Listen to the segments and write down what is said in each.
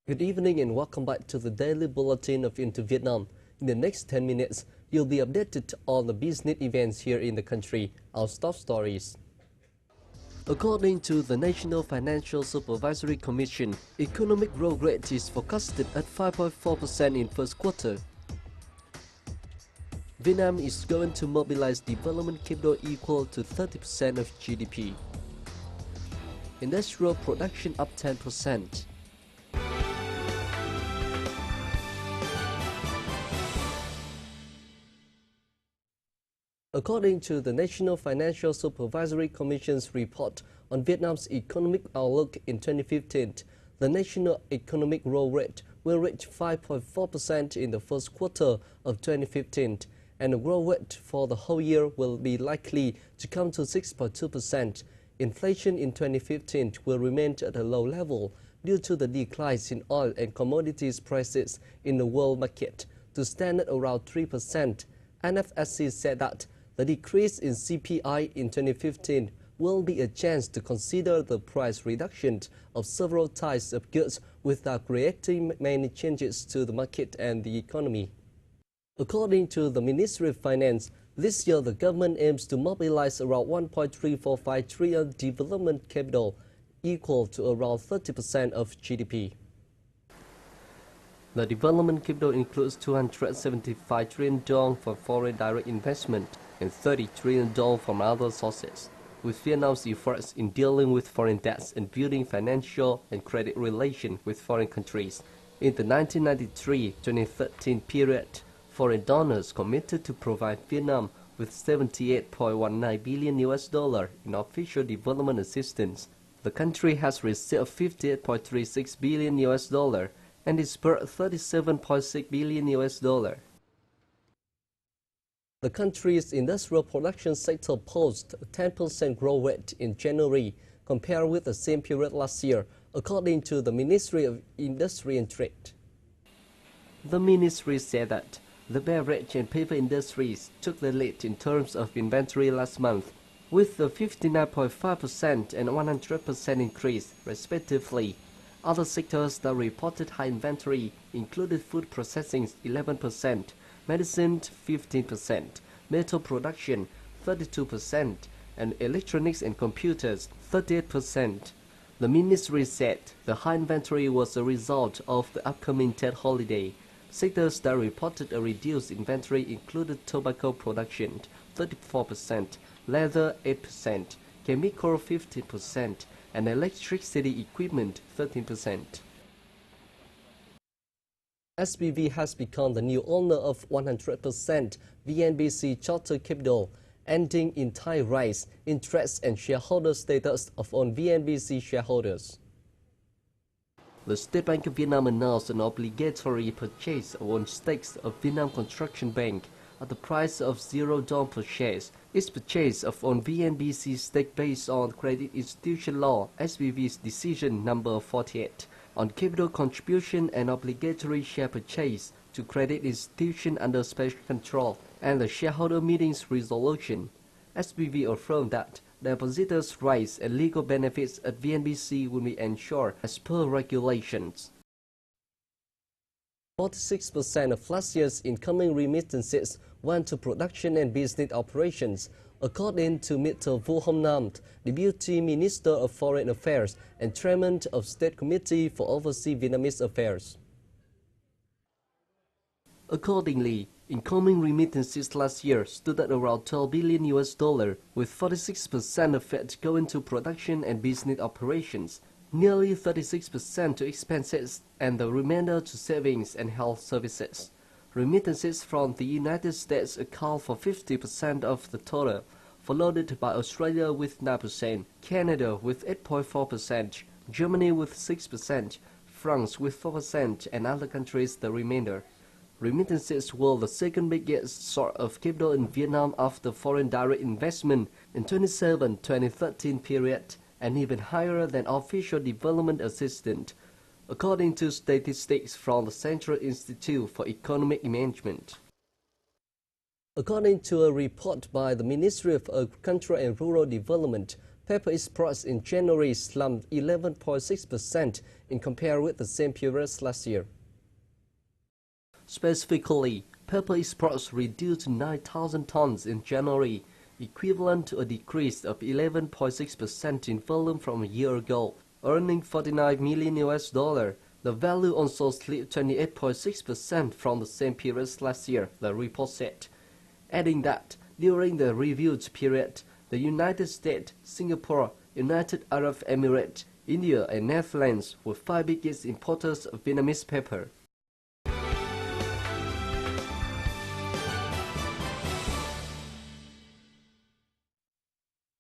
Good evening and welcome back to the daily bulletin of Into Vietnam. In the next 10 minutes, you'll be updated on the business events here in the country. Our top stories. According to the National Financial Supervisory Commission, economic growth rate is forecasted at 5.4% in first quarter. Vietnam is going to mobilize development capital equal to 30% of GDP. Industrial production up 10%. According to the National Financial Supervisory Commission's report on Vietnam's economic outlook in 2015, the national economic growth rate will reach 5.4% in the first quarter of 2015, and the growth rate for the whole year will be likely to come to 6.2%. Inflation in 2015 will remain at a low level due to the declines in oil and commodities prices in the world market to stand at around 3%. NFSC said that the decrease in CPI in 2015 will be a chance to consider the price reduction of several types of goods without creating many changes to the market and the economy. According to the Ministry of Finance, this year the government aims to mobilize around 1.345 trillion development capital, equal to around 30% of GDP. The development capital includes 275 trillion dong for foreign direct investment and 30 trillion dong from other sources, with Vietnam's efforts in dealing with foreign debts and building financial and credit relations with foreign countries. In the 1993-2013 period, foreign donors committed to provide Vietnam with $78.19 billion in official development assistance. The country has received $58.36 billion and disbursed $37.6 billion. The country's industrial production sector posted a 10% growth rate in January compared with the same period last year, according to the Ministry of Industry and Trade. The ministry said that the beverage and paper industries took the lead in terms of inventory last month, with a 59.5% and 100% increase, respectively. Other sectors that reported high inventory included food processing 11%, medicine 15%, metal production 32%, and electronics and computers 38%. The ministry said the high inventory was a result of the upcoming Tet holiday. Sectors that reported a reduced inventory included tobacco production 34%, leather 8%, chemical 15%, and electricity equipment 13%. SBV has become the new owner of 100% VNBC Charter Capital, ending entire rights, interests, and shareholder status of own VNBC shareholders. The State Bank of Vietnam announced an obligatory purchase of own stakes of Vietnam Construction Bank at the price of $0 per share. Its purchase of own VNBC stake based on Credit Institution Law SBV's Decision Number 48 on capital contribution and obligatory share purchase to credit institution under special control and the shareholder meeting's resolution. SBV affirmed that depositors' rights and legal benefits at VNBC will be ensured as per regulations. 46% of last year's incoming remittances went to production and business operations, according to Mr. Vu Hom Nam, Deputy Minister of Foreign Affairs and Chairman of State Committee for Overseas Vietnamese Affairs. Accordingly, incoming remittances last year stood at around $12 billion, with 46% of it going to production and business operations, nearly 36% to expenses, and the remainder to savings and health services. Remittances from the United States account for 50% of the total, followed by Australia with 9%, Canada with 8.4%, Germany with 6%, France with 4%, and other countries the remainder. Remittances were the second biggest source of capital in Vietnam after foreign direct investment in 2007-2013 period, and even higher than official development assistance, according to statistics from the Central Institute for Economic Management. According to a report by the Ministry of Agriculture and Rural Development, paper exports in January slumped 11.6% in comparison with the same period last year. Specifically, paper exports reduced to 9,000 tons in January, equivalent to a decrease of 11.6% in volume from a year ago, earning $49 million. The value also slipped 28.6% from the same period last year, the report said, adding that during the reviewed period, the United States, Singapore, United Arab Emirates, India, and Netherlands were 5 biggest importers of Vietnamese paper.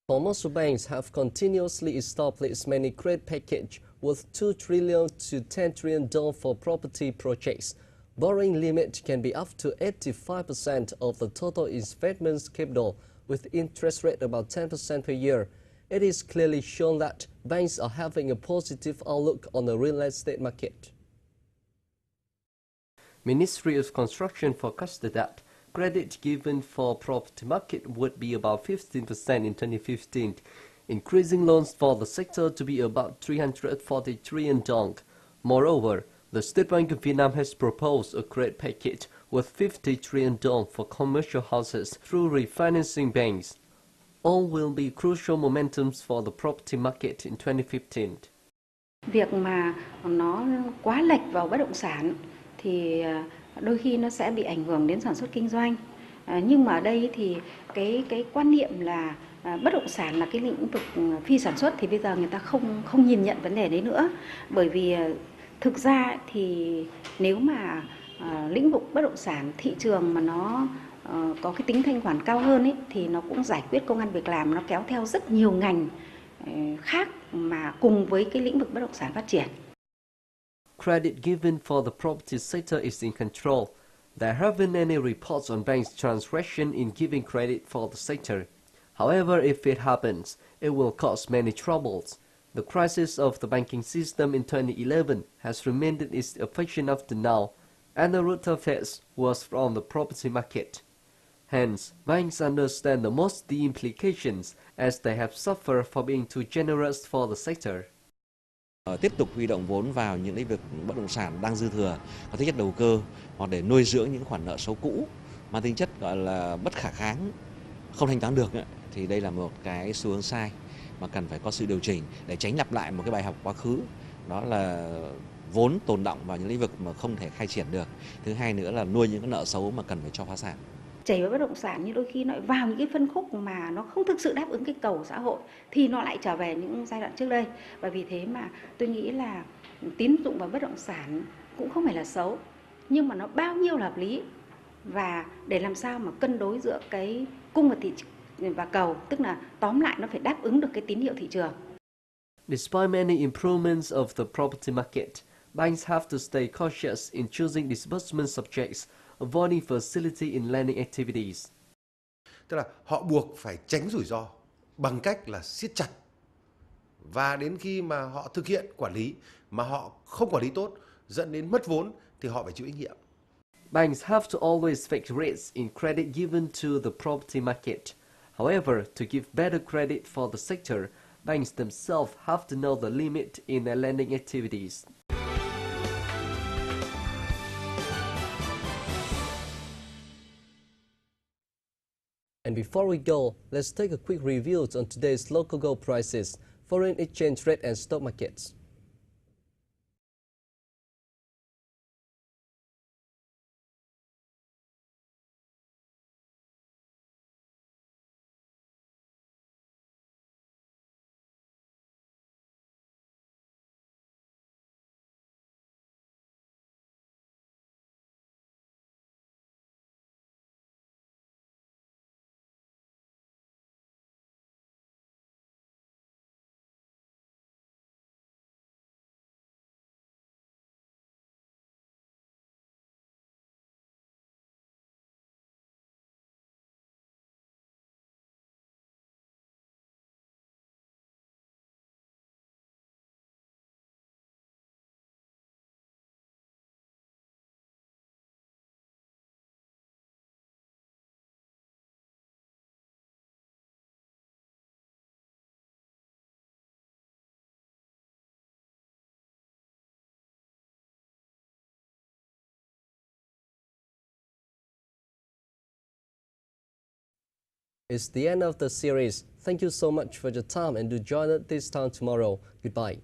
Commercial banks have continuously established many credit packages worth $2 trillion to $10 trillion for property projects. Borrowing limit can be up to 85% of the total investment capital, with interest rate about 10% per year. It is clearly shown that banks are having a positive outlook on the real estate market. Ministry of Construction forecasted that credit given for property market would be about 15% in 2015, increasing loans for the sector to be about 340 trillion dong. Moreover, the State Bank of Vietnam has proposed a credit package worth 50 trillion dong for commercial houses through refinancing banks. All will be crucial momentums for the property market in 2015. Việc mà nó quá lệch vào bất động sản thì đôi khi nó sẽ bị ảnh hưởng đến sản xuất kinh doanh. Nhưng mà ở đây thì cái quan niệm là bất động sản là cái lĩnh vực phi sản xuất thì bây giờ người ta không nhìn nhận vấn đề đấy nữa. Bởi vì thực ra thì nếu mà lĩnh vực bất động sản thị trường mà nó có cái tính thanh khoản cao hơn ấy, thì nó cũng giải quyết công ăn việc làm, nó kéo theo rất nhiều ngành khác mà cùng với cái lĩnh vực bất động sản phát triển. Credit given for the property sector is in control. There haven't any reports on banks' transgression in giving credit for the sector. However, if it happens, it will cause many troubles. The crisis of the banking system in 2011 has remained its affection up to now, and the root of it was from the property market. Hence, banks understand the most the implications as they have suffered for being too generous for the sector. Tiếp tục huy động vốn vào những lĩnh vực bất động sản đang dư thừa, có tính chất đầu cơ hoặc để nuôi dưỡng những khoản nợ xấu cũ mang tính chất gọi là bất khả kháng, không thanh toán được, thì đây là một cái xu hướng sai mà cần phải có sự điều chỉnh để tránh lặp lại một cái bài học quá khứ, đó là vốn tồn đọng vào những lĩnh vực mà không thể khai triển được. Thứ hai nữa là nuôi những cái nợ xấu mà cần phải cho phá sản. Chảy vào bất động sản nhưng đôi khi nó vào những cái phân khúc mà nó không thực sự đáp ứng cái cầu xã hội thì nó lại trở về những giai đoạn trước đây. Và vì thế mà tôi nghĩ là tín dụng vào bất động sản cũng không phải là xấu, nhưng mà nó bao nhiêu là hợp lý, và để làm sao mà cân đối giữa cái cung và cầu, tức là tóm lại nó phải đáp ứng được cái tín hiệu thị trường. Despite many improvements of the property market, banks have to stay cautious in choosing disbursement subjects, avoiding facility in lending activities. Tức là họ buộc phải tránh rủi ro bằng cách là siết chặt, và đến khi mà họ thực hiện quản lý mà họ không quản lý tốt dẫn đến mất vốn thì họ phải chịu trách nhiệm. Banks have to always fix rates in credit given to the property market. However, to give better credit for the sector, banks themselves have to know the limit in their lending activities. And before we go, let's take a quick review on today's local gold prices, foreign exchange rate and stock markets. It's the end of the series. Thank you so much for your time and do join us this time tomorrow. Goodbye.